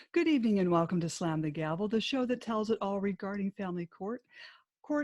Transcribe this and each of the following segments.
Good evening and welcome to Slam the Gavel, the show that tells it all regarding family court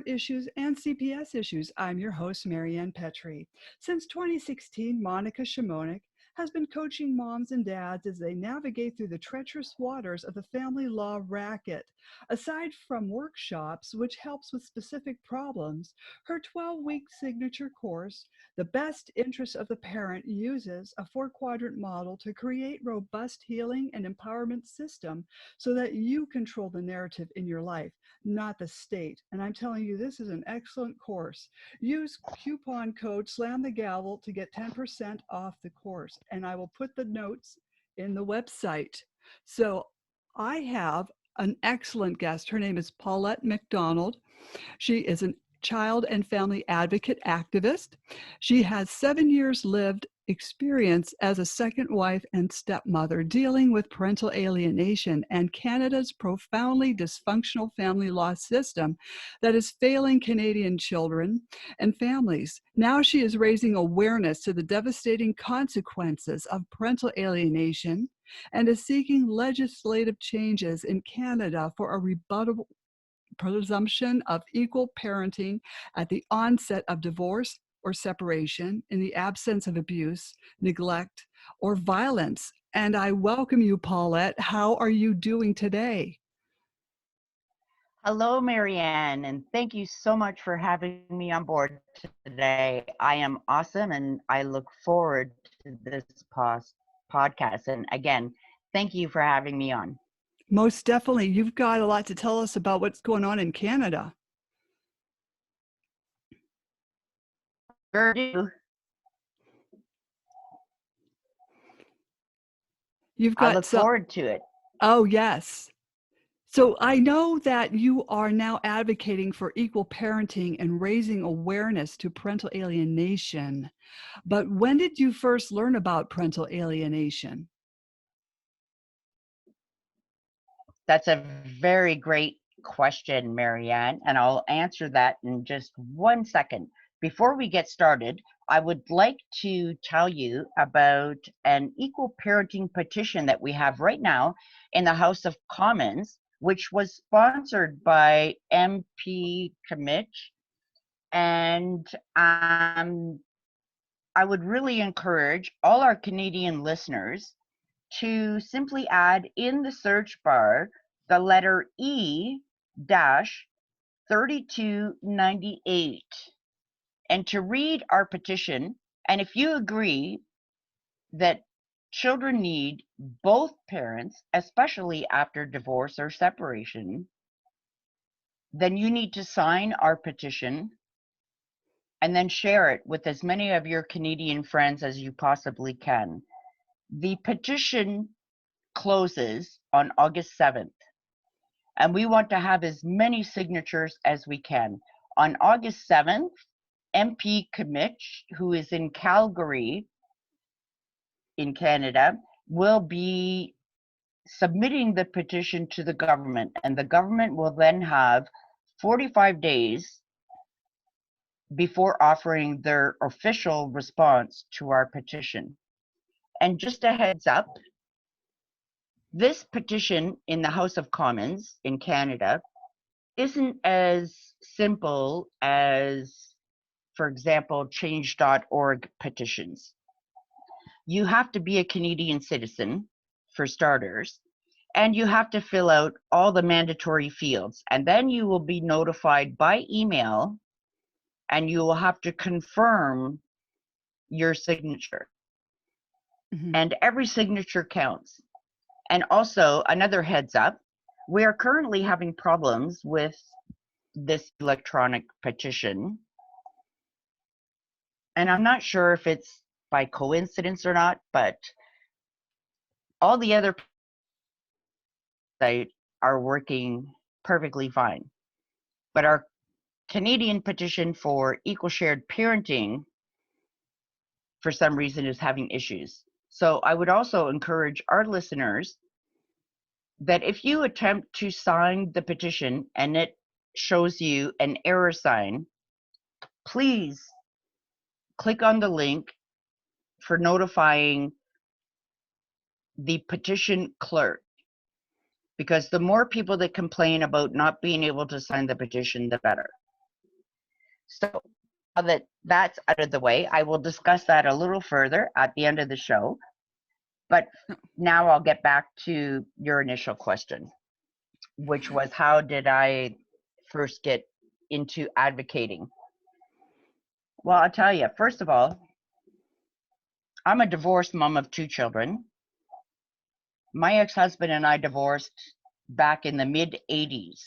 issues, and CPS issues. I'm your host, Maryann Petri. Since 2016, Monica Shimonik has been coaching moms and dads as they navigate through the treacherous waters of the family law racket. Aside from workshops, which helps with specific problems, her 12-week signature course, The Best Interest of the Parent, uses a four-quadrant model to create robust healing and empowerment system so that you control the narrative in your life, not the state. And I'm telling you, this is an excellent course. Use coupon code Slam the Gavel to get 10% off the course. And I will put the notes in the website. So I have an excellent guest. Her name is Paulette MacDonald. She is a child and family advocate activist. She has 7 years lived experience as a second wife and stepmother dealing with parental alienation and Canada's profoundly dysfunctional family law system that is failing Canadian children and families. Now she is raising awareness to the devastating consequences of parental alienation and is seeking legislative changes in Canada for a rebuttable presumption of equal parenting at the onset of divorce or separation in the absence of abuse, neglect, or violence. And I welcome you, Paulette. How are you doing today? Hello, Maryann, and thank you so much for having me on board today. I am awesome, and I look forward to this podcast. And again, thank you for having me on. Most definitely. You've got a lot to tell us about what's going on in Canada. Sure do. You've I got look some, forward to it. oh, yes. So I know that you are now advocating for equal parenting and raising awareness to parental alienation. But when did you first learn about parental alienation? That's a very great question, Maryann, and I'll answer that in just 1 second. Before we get started, I would like to tell you about an equal parenting petition that we have right now in the House of Commons, which was sponsored by MP Kimmich. And I would really encourage all our Canadian listeners to simply add in the search bar the letter E dash 3298 and to read our petition. And if you agree that children need both parents, especially after divorce or separation, then you need to sign our petition and then share it with as many of your Canadian friends as you possibly can. The petition closes on August 7th, and we want to have as many signatures as we can. On August 7th, MP Kimmich, who is in Calgary, in Canada, will be submitting the petition to the government, and the government will then have 45 days before offering their official response to our petition. And just a heads up, this petition in the House of Commons in Canada isn't as simple as, for example, change.org petitions. You have to be a Canadian citizen, for starters, and you have to fill out all the mandatory fields. And then you will be notified by email, and you will have to confirm your signature. Mm-hmm. And every signature counts. And also, another heads up, we are currently having problems with this electronic petition. And I'm not sure if it's by coincidence or not, but all the other sites are working perfectly fine. But our Canadian petition for equal shared parenting, for some reason, is having issues. So I would also encourage our listeners that if you attempt to sign the petition and it shows you an error sign, please click on the link for notifying the petition clerk. because the more people that complain about not being able to sign the petition, the better. So now that that's out of the way, I will discuss that a little further at the end of the show. But now I'll get back to your initial question, which was how did I first get into advocating? Well, I'll tell you, first of all, I'm a divorced mom of 2 children. My ex-husband and I divorced back in the mid-'80s.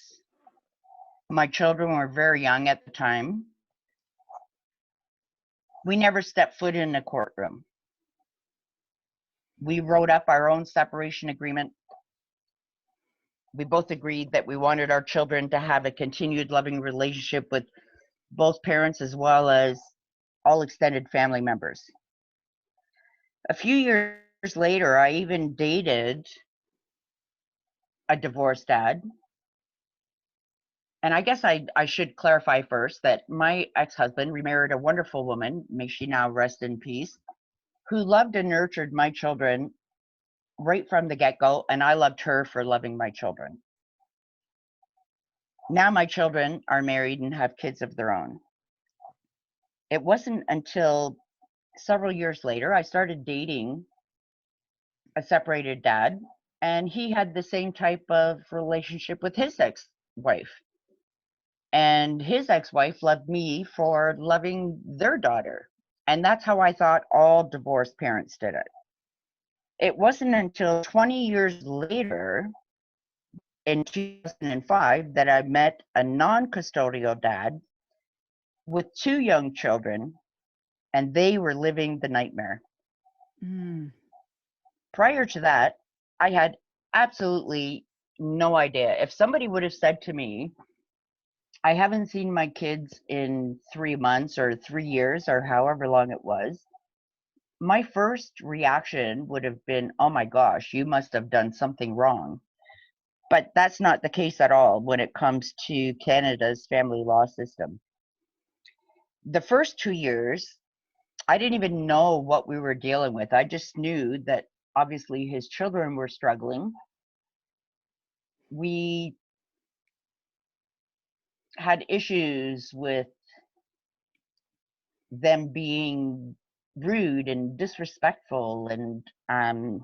My children were very young at the time. We never stepped foot in a courtroom. We wrote up our own separation agreement. We both agreed that we wanted our children to have a continued loving relationship with both parents as well as all extended family members. A few years later, I even dated a divorced dad. And I guess I should clarify first that my ex-husband remarried a wonderful woman, may she now rest in peace, who loved and nurtured my children right from the get-go, and I loved her for loving my children. Now my children are married and have kids of their own. It wasn't until several years later I started dating a separated dad, and he had the same type of relationship with his ex-wife. And his ex-wife loved me for loving their daughter. And that's how I thought all divorced parents did it. It wasn't until 20 years later, in 2005, that I met a non-custodial dad with 2 young children, and they were living the nightmare. Prior to that, I had absolutely no idea. If somebody would have said to me, I haven't seen my kids in 3 months or 3 years or however long it was, my first reaction would have been, oh my gosh, you must have done something wrong. But that's not the case at all when it comes to Canada's family law system. The first 2 years, I didn't even know what we were dealing with. I just knew that obviously his children were struggling. We had issues with them being rude and disrespectful and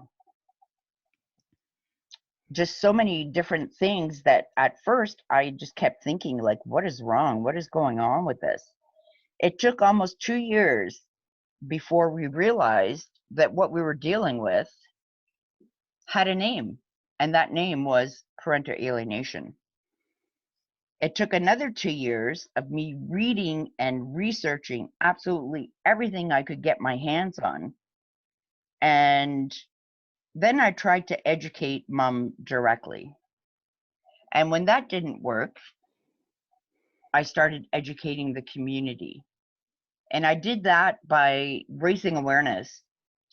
just so many different things that at first I just kept thinking, like, what is wrong? What is going on with this? It took almost 2 years before we realized that what we were dealing with had a name, and that name was parental alienation. It took another 2 years of me reading and researching absolutely everything I could get my hands on. And then I tried to educate mom directly. And when that didn't work, I started educating the community. And I did that by raising awareness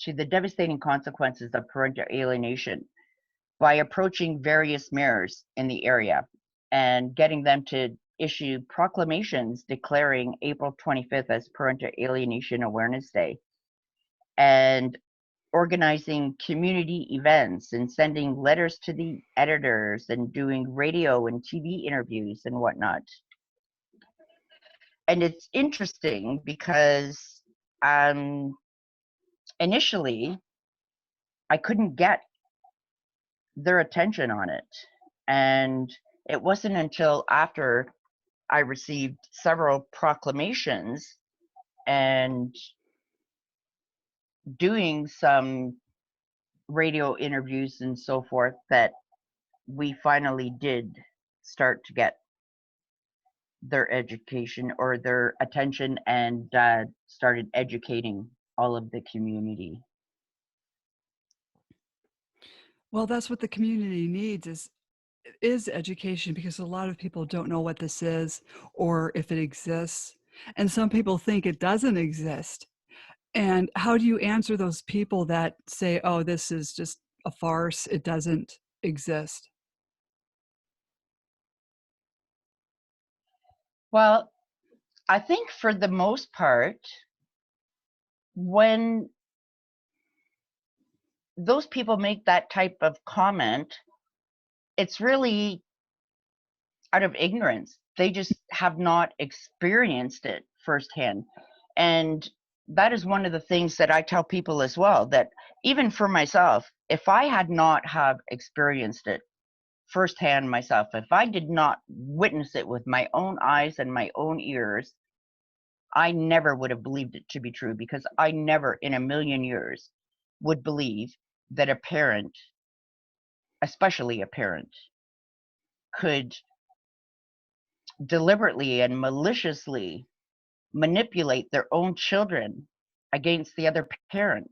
to the devastating consequences of parental alienation by approaching various mayors in the area and getting them to issue proclamations declaring April 25th as Parental Alienation Awareness Day, and organizing community events and sending letters to the editors and doing radio and TV interviews and whatnot. And it's interesting because initially I couldn't get their attention on it. And it wasn't until after I received several proclamations and doing some radio interviews and so forth that we finally did start to get their education or their attention and started educating all of the community. Well, that's what the community needs is education, because a lot of people don't know what this is or if it exists. And some people think it doesn't exist. And how do you answer those people that say, oh, this is just a farce, it doesn't exist? Well, I think for the most part, when those people make that type of comment, it's really out of ignorance. They just have not experienced it firsthand. And that is one of the things that I tell people as well, that even for myself, if I had not have experienced it firsthand myself, if I did not witness it with my own eyes and my own ears, I never would have believed it to be true, because I never in a million years would believe that a parent, especially a parent, could deliberately and maliciously manipulate their own children against the other parent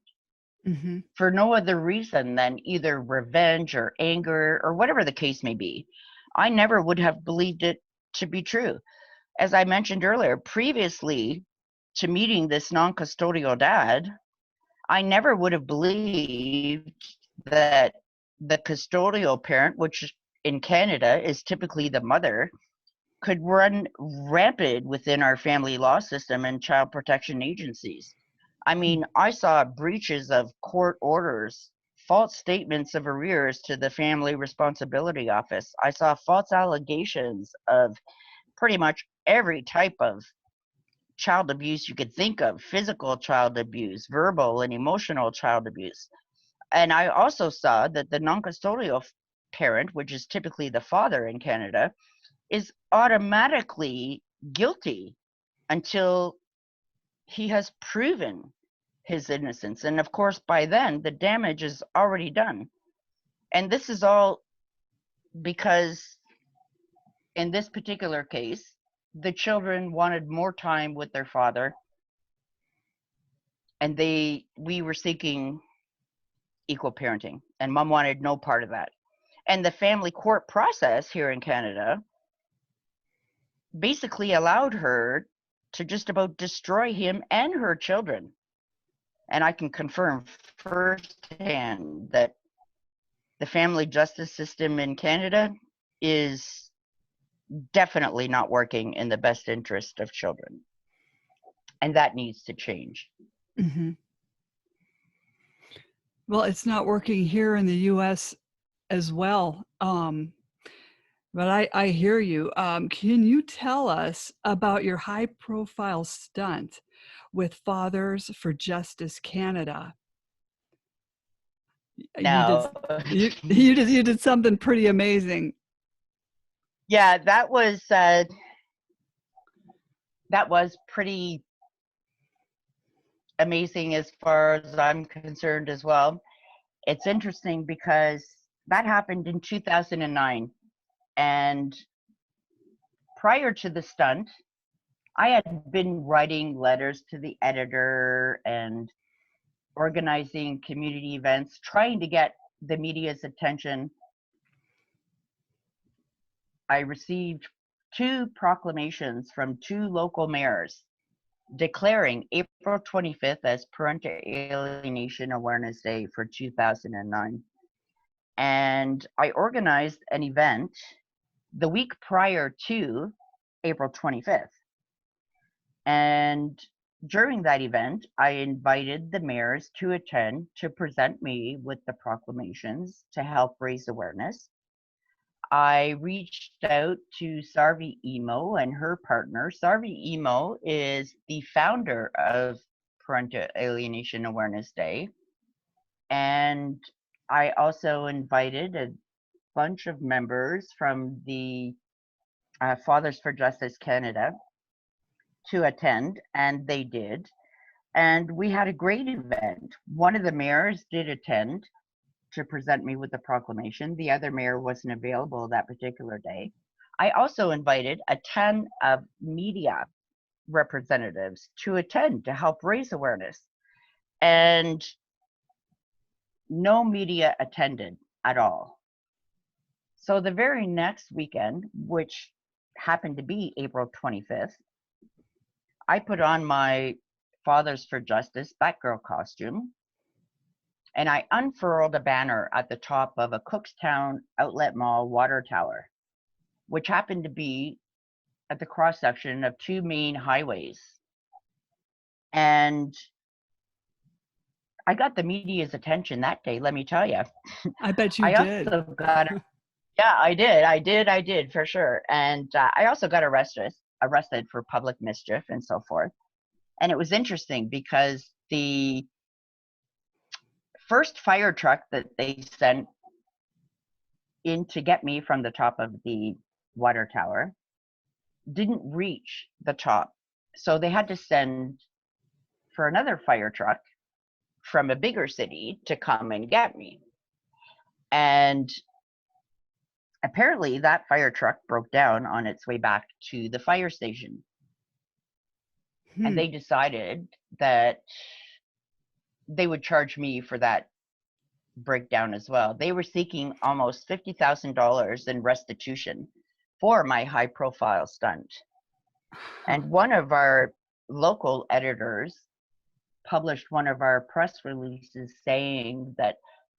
Mm-hmm. for no other reason than either revenge or anger or whatever the case may be. I never would have believed it to be true. As I mentioned earlier, previously to meeting this non custodial dad, I never would have believed that the custodial parent, which in Canada is typically the mother, could run rampant within our family law system and child protection agencies. I mean, I saw breaches of court orders, false statements of arrears to the Family Responsibility Office. I saw false allegations of pretty much every type of child abuse you could think of, physical child abuse, verbal and emotional child abuse. And I also saw that the non custodial parent, which is typically the father in Canada, is automatically guilty until he has proven his innocence. And of course, by then, the damage is already done. And this is all because, in this particular case, the children wanted more time with their father, and we were seeking equal parenting, and mom wanted no part of that. And the family court process here in Canada basically allowed her to just about destroy him and her children. And I can confirm firsthand that the family justice system in Canada is definitely not working in the best interest of children. And that needs to change. Mm-hmm. Well, it's not working here in the U.S. as well. But I hear you. Can you tell us about your high-profile stunt with Fathers for Justice Canada? You did Now, you did something pretty amazing. yeah, that was pretty amazing as far as I'm concerned as well. It's interesting because that happened in 2009, and prior to the stunt, I had been writing letters to the editor and organizing community events, trying to get the media's attention. I received 2 proclamations from 2 local mayors declaring April 25th as Parental Alienation Awareness Day for 2009. And I organized an event the week prior to April 25th. And during that event, I invited the mayors to attend to present me with the proclamations to help raise awareness. I reached out to Sarvi Emo and her partner. Sarvi Emo is the founder of Parental Alienation Awareness Day. And I also invited a bunch of members from the Fathers for Justice Canada to attend, and they did. And we had a great event. One of the mayors did attend to present me with the proclamation. The other mayor wasn't available that particular day. I also invited a ton of media representatives to attend to help raise awareness. And no media attended at all. So the very next weekend, which happened to be April 25th, I put on my Fathers for Justice Batgirl costume, and I unfurled a banner at the top of a Cookstown Outlet Mall water tower, which happened to be at the cross section of 2 main highways. And I got the media's attention that day, let me tell you. I bet you I did. also got Yeah, I did for sure. And I also got arrested for public mischief and so forth. And it was interesting because the first fire truck that they sent in to get me from the top of the water tower didn't reach the top. So they had to send for another fire truck from a bigger city to come and get me. And apparently that fire truck broke down on its way back to the fire station. And they decided that they would charge me for that breakdown as well. They were seeking almost $50,000 in restitution for my high profile stunt. And one of our local editors published one of our press releases saying that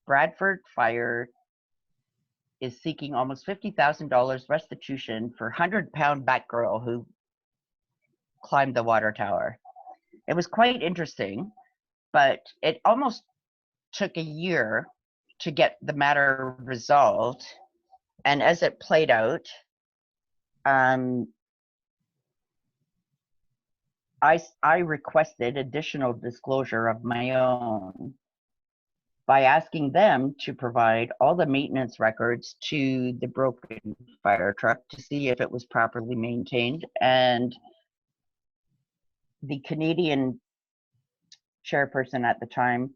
Bradford Fire is seeking almost $50,000 restitution for 100-pound Batgirl who climbed the water tower. It was quite interesting, but it almost took a year to get the matter resolved. And as it played out, I requested additional disclosure of my own by asking them to provide all the maintenance records to the broken fire truck to see if it was properly maintained. And the Canadian chairperson at the time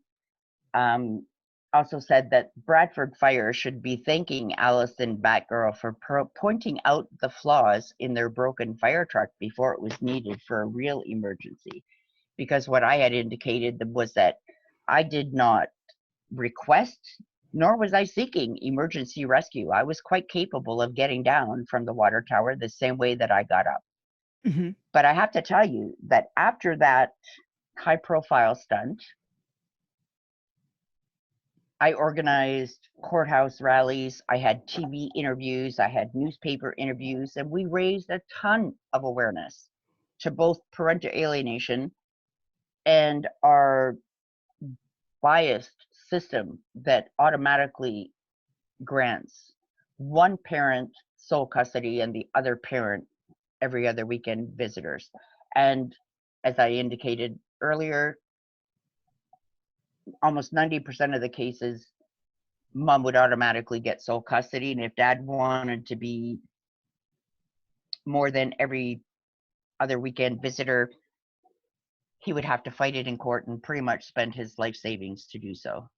also said that Bradford Fire should be thanking Allison Batgirl for pointing out the flaws in their broken fire truck before it was needed for a real emergency. Because what I had indicated was that I did not request, nor was I seeking emergency rescue. I was quite capable of getting down from the water tower the same way that I got up. Mm-hmm. But I have to tell you that after that high profile stunt, I organized courthouse rallies, I had TV interviews, I had newspaper interviews, and we raised a ton of awareness to both parental alienation and our biased system that automatically grants one parent sole custody and the other parent every other weekend visitors. And as I indicated earlier, almost 90% of the cases, mom would automatically get sole custody. And if dad wanted to be more than every other weekend visitor, he would have to fight it in court and pretty much spend his life savings to do so.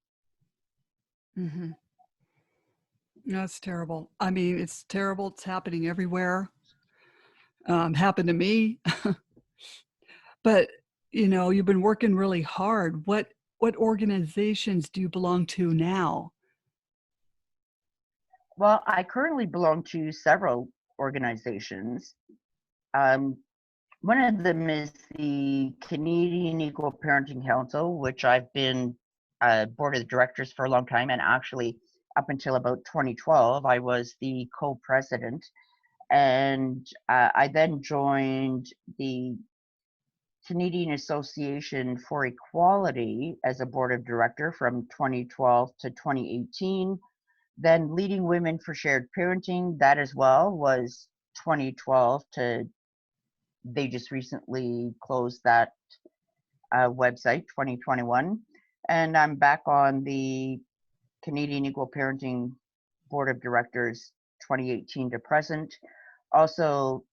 Mm-hmm. That's terrible. I mean, it's terrible. It's happening everywhere. Happened to me. But, you know, you've been working really hard. What organizations do you belong to now? Well, I currently belong to several organizations. One of them is the Canadian Equal Parenting Council, which I've been board of directors for a long time, and actually up until about 2012, I was the co-president. And I then joined the Canadian Association for Equality as a board of director from 2012 to 2018. Then Leading Women for Shared Parenting, that as well was 2012 to, they just recently closed that website, 2021. And I'm back on the Canadian Equal Parenting Board of Directors 2018 to present. Also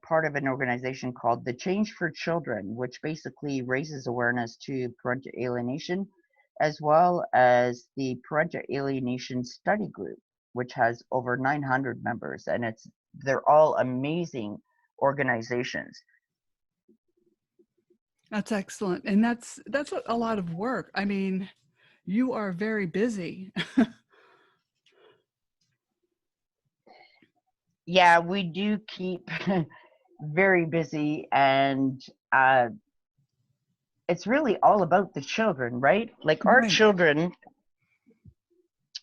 part of an organization called the Change for Children, which basically raises awareness to parental alienation, as well as the Parental Alienation Study Group, which has over 900 members, and they're all amazing organizations. That's excellent. And that's a lot of work. I mean, you are very busy. Yeah, we do keep very busy, and it's really all about the children, right? Like our Right. children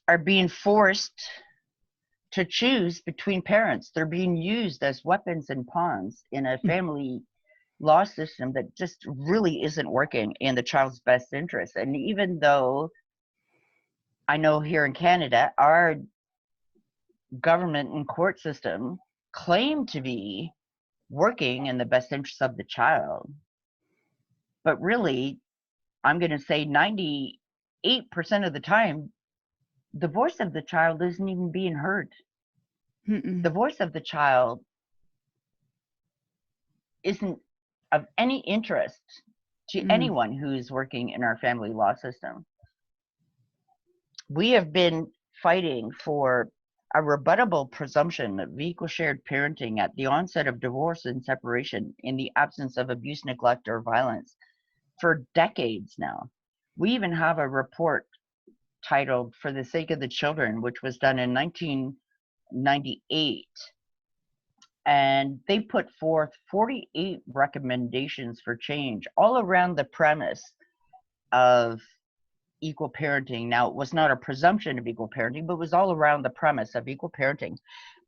are being forced to choose between parents. They're being used as weapons and pawns in a family law system that just really isn't working in the child's best interest. And even though I know here in Canada, our government and court system claim to be working in the best interest of the child. But really, I'm going to say 98% of the time, the voice of the child isn't even being heard. Mm-mm. The voice of the child isn't of any interest to anyone who's working in our family law system. We have been fighting for a rebuttable presumption of equal shared parenting at the onset of divorce and separation in the absence of abuse, neglect, or violence for decades now. We even have a report titled For the Sake of the Children, which was done in 1998. And they put forth 48 recommendations for change all around the premise of equal parenting. Now, it was not a presumption of equal parenting, but it was all around the premise of equal parenting.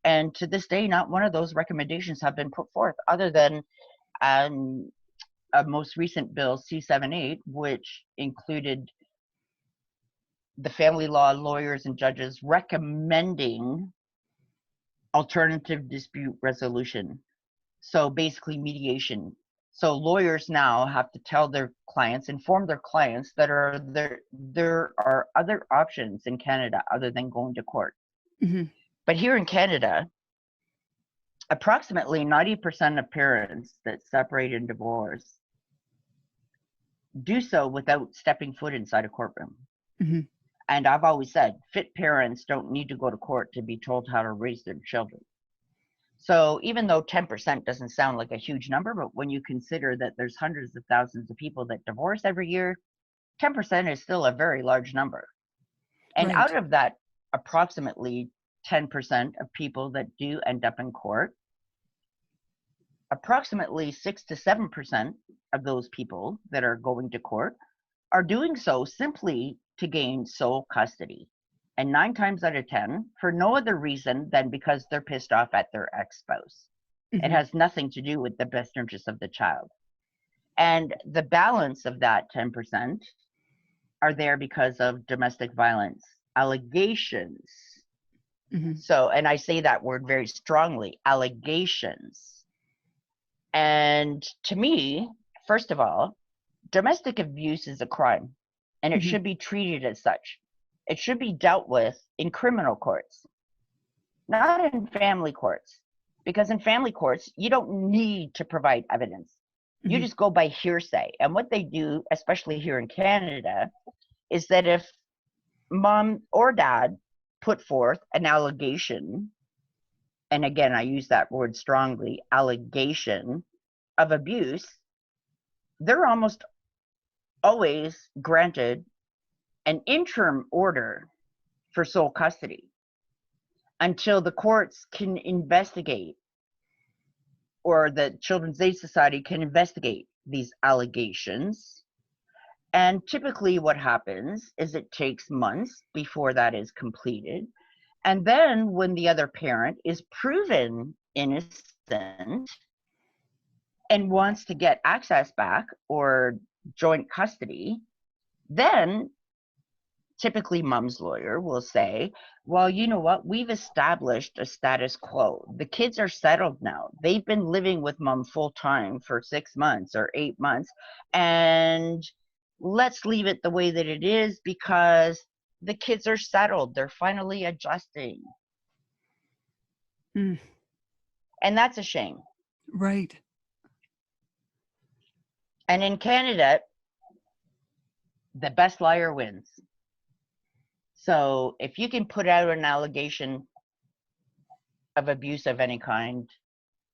And to this day, not one of those recommendations have been put forth, other than a most recent bill, C-78, which included the family law lawyers and judges recommending alternative dispute resolution. So basically mediation. So lawyers now have to tell their clients, inform their clients that there are other options in Canada other than going to court. Mm-hmm. But here in Canada, approximately 90% of parents that separate and divorce do so without stepping foot inside a courtroom. Mm-hmm. And I've always said, fit parents don't need to go to court to be told how to raise their children. So even though 10% doesn't sound like a huge number, but when you consider that there's hundreds of thousands of people that divorce every year, 10% is still a very large number. And Right. out of that approximately 10% of people that do end up in court, approximately 6 to 7% of those people that are going to court are doing so simply to gain sole custody. And 9 times out of 10, for no other reason than because they're pissed off at their ex-spouse. Mm-hmm. It has nothing to do with the best interest of the child. And the balance of that 10% are there because of domestic violence allegations. Mm-hmm. So, and I say that word very strongly, allegations. And to me, first of all, domestic abuse is a crime, and it Mm-hmm. should be treated as such. It should be dealt with in criminal courts, not in family courts. Because in family courts, you don't need to provide evidence. You Mm-hmm. just go by hearsay. And what they do, especially here in Canada, is that if mom or dad put forth an allegation, and again, I use that word strongly, allegation of abuse, they're almost always granted an interim order for sole custody until the courts can investigate, or the Children's Aid Society can investigate these allegations. And typically what happens is it takes months before that is completed. And then when the other parent is proven innocent and wants to get access back or joint custody, then typically mom's lawyer will say, well, you know what? We've established a status quo. The kids are settled now. They've been living with mom full time for 6 months or 8 months. And let's leave it the way that it is because the kids are settled. They're finally adjusting. Mm. And that's a shame. Right. And in Canada, the best liar wins. So if you can put out an allegation of abuse of any kind,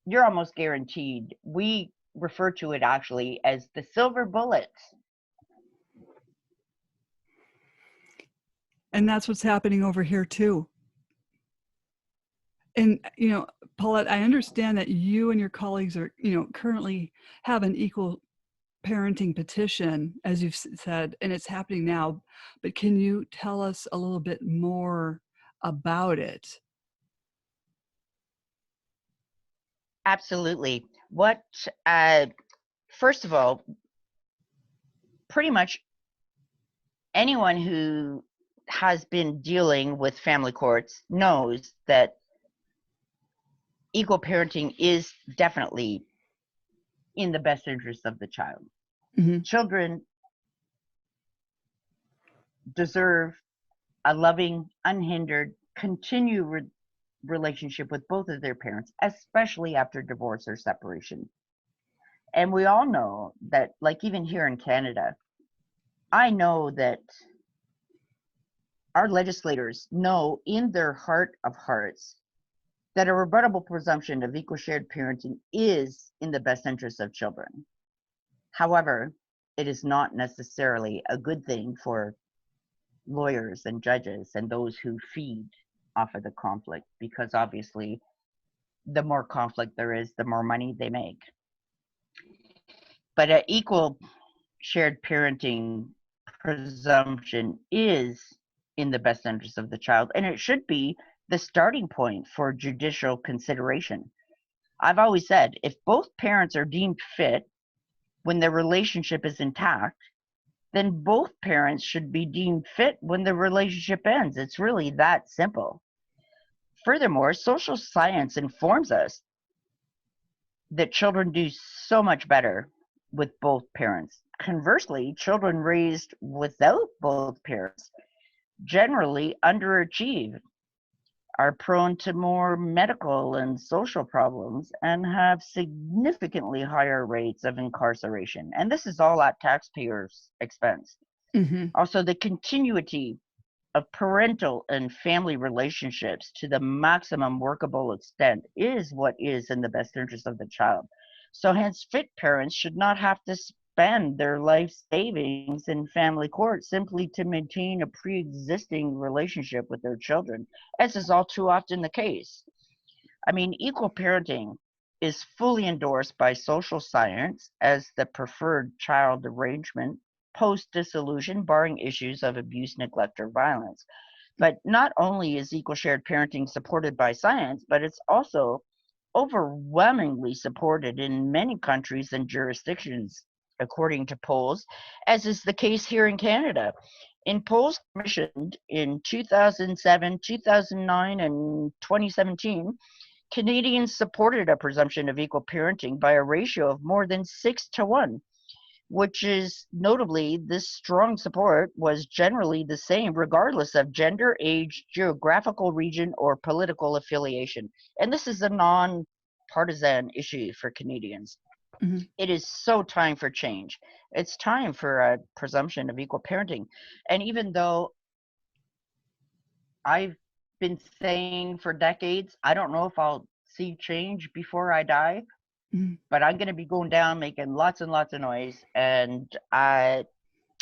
you're almost guaranteed. We refer to it actually as the silver bullet. And that's what's happening over here too. And, Paulette, I understand that you and your colleagues are, currently have an equal parenting petition, as you've said, and it's happening now. But can you tell us a little bit more about it? Absolutely. First of all, pretty much anyone who has been dealing with family courts knows that equal parenting is definitely in the best interest of the child. Mm-hmm. Children deserve a loving, unhindered, continued relationship with both of their parents, especially after divorce or separation. And we all know that, like even here in Canada, I know that our legislators know in their heart of hearts that a rebuttable presumption of equal shared parenting is in the best interest of children. However, it is not necessarily a good thing for lawyers and judges and those who feed off of the conflict, because obviously the more conflict there is, the more money they make. But an equal shared parenting presumption is in the best interest of the child, and it should be the starting point for judicial consideration. I've always said if both parents are deemed fit when the relationship is intact, then both parents should be deemed fit when the relationship ends. It's really that simple. Furthermore, social science informs us that children do so much better with both parents. Conversely, children raised without both parents generally underachieve, are prone to more medical and social problems, and have significantly higher rates of incarceration. And this is all at taxpayers' expense. Mm-hmm. Also, the continuity of parental and family relationships to the maximum workable extent is what is in the best interest of the child. So, hence, fit parents should not have to spend their life savings in family court simply to maintain a pre existing relationship with their children, as is all too often the case. I mean, equal parenting is fully endorsed by social science as the preferred child arrangement post dissolution, barring issues of abuse, neglect, or violence. But not only is equal shared parenting supported by science, but it's also overwhelmingly supported in many countries and jurisdictions, according to polls, as is the case here in Canada. In polls commissioned in 2007, 2009, and 2017, Canadians supported a presumption of equal parenting by a ratio of more than 6-1, which is notably, this strong support was generally the same regardless of gender, age, geographical region, or political affiliation. And this is a non-partisan issue for Canadians. Mm-hmm. It is so time for change. It's time for a presumption of equal parenting. And even though I've been saying for decades, I don't know if I'll see change before I die, Mm-hmm. but I'm going to be going down making lots and lots of noise, and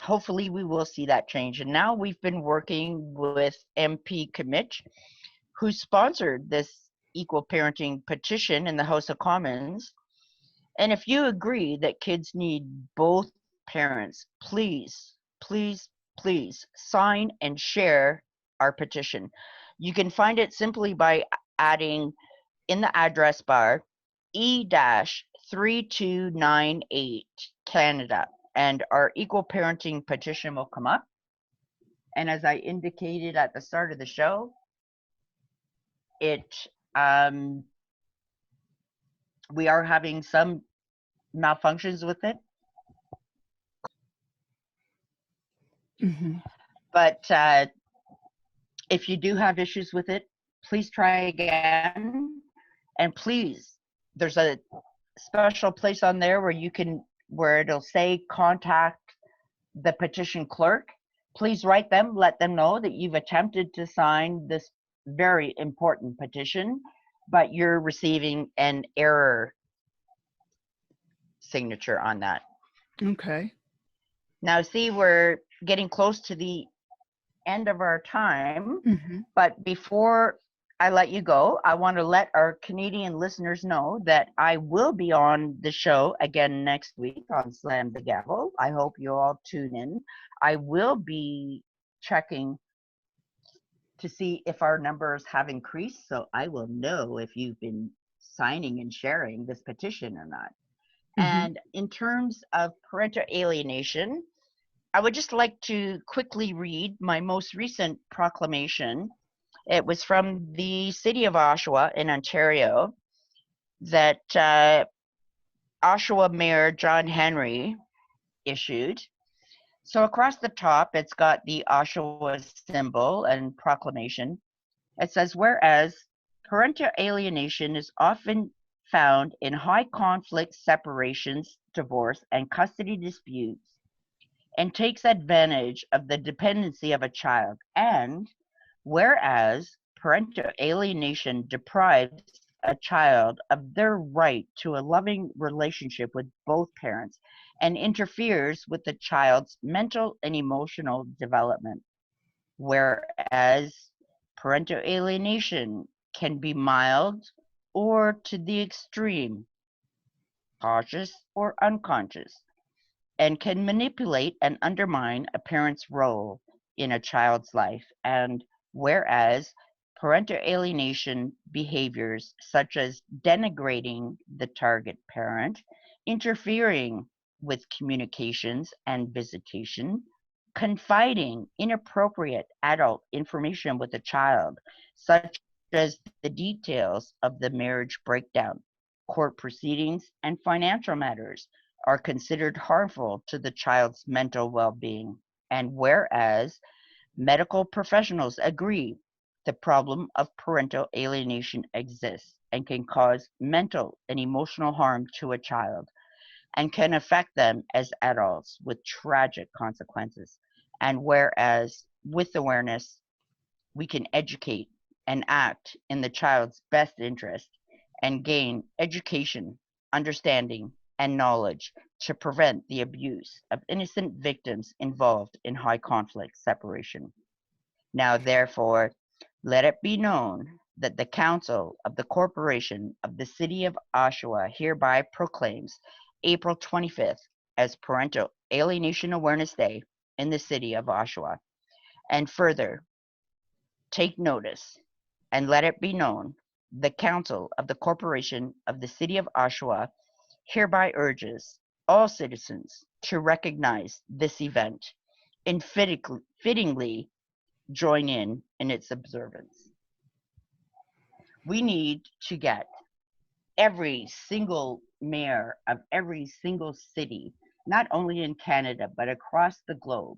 hopefully we will see that change. And now we've been working with MP Commit, who sponsored this equal parenting petition in the House of Commons. And if you agree that kids need both parents, please, please, please sign and share our petition. You can find it simply by adding in the address bar E-3298 Canada, and our equal parenting petition will come up. And as I indicated at the start of the show, we are having some malfunctions with it. Mm-hmm. But if you do have issues with it, please try again. And please, there's a special place on there where it'll say contact the petition clerk. Please write them, let them know that you've attempted to sign this very important petition, but you're receiving an error signature on that. Okay. Now, see, we're getting close to the end of our time, Mm-hmm. but before I let you go, I want to let our Canadian listeners know that I will be on the show again next week on Slam the Gavel. I hope you all tune in. I will be checking to see if our numbers have increased, so I will know if you've been signing and sharing this petition or not. Mm-hmm. And in terms of parental alienation, I would just like to quickly read my most recent proclamation. It was from the city of Oshawa in Ontario, that Oshawa Mayor John Henry issued. So across the top, it's got the Oshawa symbol and proclamation. It says, whereas parental alienation is often found in high conflict separations, divorce, and custody disputes, and takes advantage of the dependency of a child. And whereas parental alienation deprives a child of their right to a loving relationship with both parents and interferes with the child's mental and emotional development. Whereas parental alienation can be mild or to the extreme, cautious or unconscious, and can manipulate and undermine a parent's role in a child's life. And whereas parental alienation behaviors such as denigrating the target parent, interfering with communications and visitation, confiding inappropriate adult information with a child, such as the details of the marriage breakdown, court proceedings, and financial matters, are considered harmful to the child's mental well-being. And whereas medical professionals agree the problem of parental alienation exists and can cause mental and emotional harm to a child and can affect them as adults with tragic consequences. And whereas with awareness, we can educate and act in the child's best interest and gain education, understanding, and knowledge to prevent the abuse of innocent victims involved in high conflict separation. Now, therefore, let it be known that the Council of the Corporation of the City of Oshawa hereby proclaims April 25th as Parental Alienation Awareness Day in the City of Oshawa. And further, take notice and let it be known the Council of the Corporation of the City of Oshawa hereby urges all citizens to recognize this event and fittingly join in its observance. We need to get every single mayor of every single city, not only in Canada, but across the globe,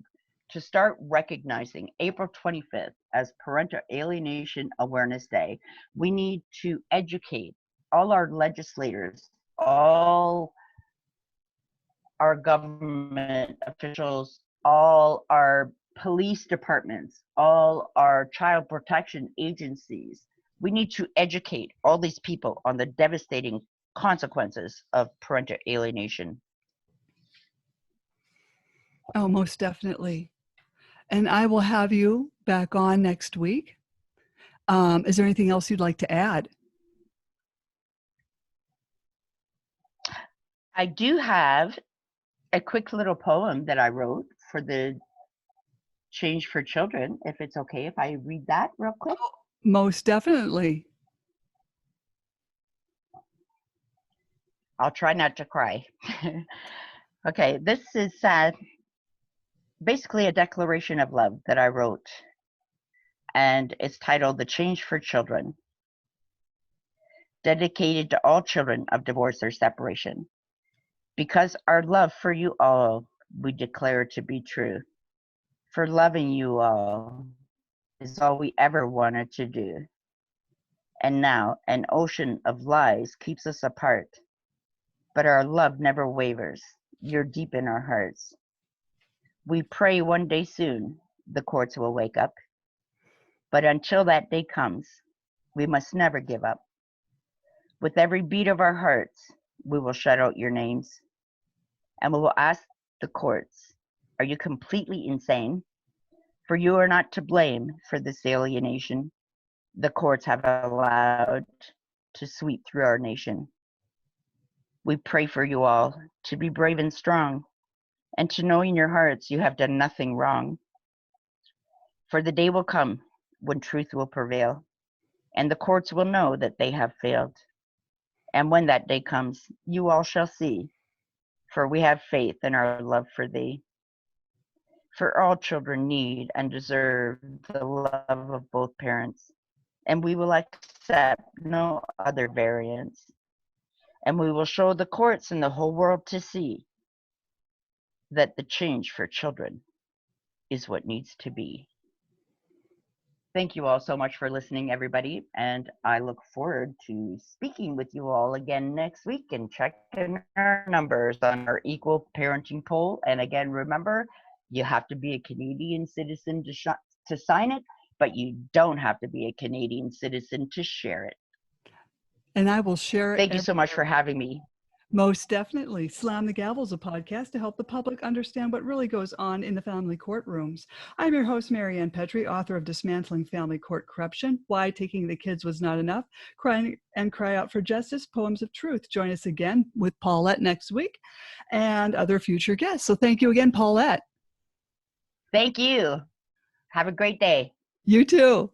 to start recognizing April 25th as Parental Alienation Awareness Day. We need to educate all our legislators, all our government officials, all our police departments, all our child protection agencies. We need to educate all these people on the devastating consequences of parental alienation. Oh, most definitely. And I will have you back on next week. Is there anything else you'd like to add? I do have a quick little poem that I wrote for the Change for Children, if it's okay if I read that real quick. Oh, most definitely. I'll try not to cry. Okay, this is basically a declaration of love that I wrote, and it's titled The Change for Children, dedicated to all children of divorce or separation. Because our love for you all we declare to be true. For loving you all is all we ever wanted to do. And now an ocean of lies keeps us apart. But our love never wavers. You're deep in our hearts. We pray one day soon the courts will wake up. But until that day comes, we must never give up. With every beat of our hearts, we will shout out your names. And we will ask the courts, are you completely insane? For you are not to blame for this alienation the courts have allowed to sweep through our nation. We pray for you all to be brave and strong, and to know in your hearts you have done nothing wrong. For the day will come when truth will prevail, and the courts will know that they have failed. And when that day comes, you all shall see, for we have faith in our love for thee. For all children need and deserve the love of both parents, and we will accept no other variants. And we will show the courts and the whole world to see that the change for children is what needs to be. Thank you all so much for listening, everybody. And I look forward to speaking with you all again next week and checking our numbers on our equal parenting poll. And again, remember, you have to be a Canadian citizen to sign it, but you don't have to be a Canadian citizen to share it. And I will share it. Thank you so much for having me. Most definitely. Slam the Gavel is a podcast to help the public understand what really goes on in the family courtrooms. I'm your host, Maryann Petri, author of Dismantling Family Court Corruption, Why Taking the Kids Was Not Enough, Cry Out for Justice, Poems of Truth. Join us again with Paulette next week and other future guests. So thank you again, Paulette. Thank you. Have a great day. You too.